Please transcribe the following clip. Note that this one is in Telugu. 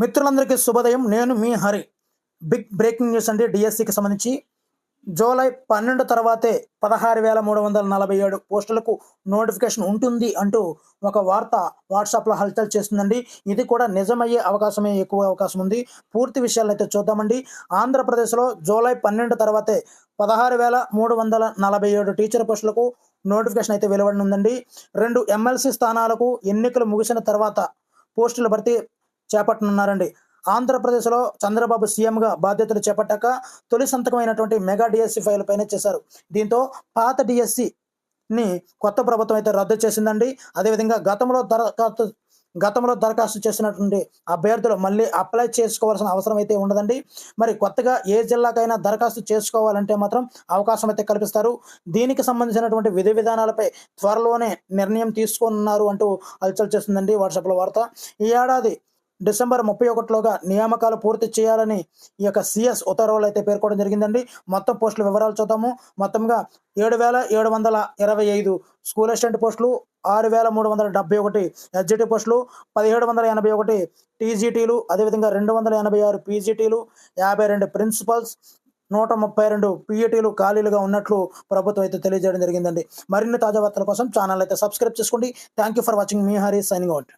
మిత్రులందరికీ శుభోదయం. నేను మీ హరి. బిగ్ బ్రేకింగ్ న్యూస్ అండి. డిఎస్సికి సంబంధించి జూలై 12 తర్వాతే 16,347 పోస్టులకు నోటిఫికేషన్ ఉంటుంది అంటూ ఒక వార్త వాట్సాప్లో హల్చల్ చేస్తుందండి. ఇది కూడా నిజమయ్యే ఎక్కువ అవకాశం ఉంది. పూర్తి విషయాలైతే చూద్దామండి. ఆంధ్రప్రదేశ్లో జూలై 12 తర్వాతే 16,347 టీచర్ పోస్టులకు నోటిఫికేషన్ అయితే వెలువడనుందండి. 2 ఎమ్మెల్సీ స్థానాలకు ఎన్నికలు ముగిసిన తర్వాత పోస్టుల భర్తీ చేపట్టనున్నారండి. ఆంధ్రప్రదేశ్లో చంద్రబాబు సీఎంగా బాధ్యతలు చేపట్టాక తొలి సంతకమైనటువంటి మెగా డిఎస్సి ఫైల్ పైన చేశారు. దీంతో పాత డిఎస్సిని కొత్త ప్రభుత్వం అయితే రద్దు చేసిందండి. అదేవిధంగా గతంలో దరఖాస్తు చేసినటువంటి అభ్యర్థులు మళ్ళీ అప్లై చేసుకోవాల్సిన అవసరం అయితే ఉండదండి. మరి కొత్తగా ఏ జిల్లాకైనా దరఖాస్తు చేసుకోవాలంటే మాత్రం అవకాశం అయితే కల్పిస్తారు. దీనికి సంబంధించినటువంటి విధి విధానాలపై త్వరలోనే నిర్ణయం తీసుకోనున్నారు అంటూ హల్చల్ చేస్తుందండి వాట్సాప్లో వార్త. ఈ ఏడాది డిసెంబర్ 31లోగా నియామకాలు పూర్తి చేయాలని ఈ యొక్క సిఎస్ ఉత్తర్వులు అయితే పేర్కొనడం జరిగిందండి. మొత్తం పోస్టుల వివరాలు చూద్దాము. మొత్తంగా 7,725 స్కూల్ అసిస్టెంట్ పోస్టులు, 6,371 ఎస్జిటి పోస్టులు, 1,781 టీజీటీలు, అదేవిధంగా 286 పీజీటీలు, 52 ప్రిన్సిపల్స్, 132 పీఈటీలు ఖాళీలుగా ఉన్నట్లు ప్రభుత్వం అయితే తెలియజేయడం జరిగిందండి. మరిన్ని తాజా వార్తల కోసం ఛానల్ అయితే సబ్స్క్రైబ్ చేసుకోండి. Thank you for watching. Me Hari signing out.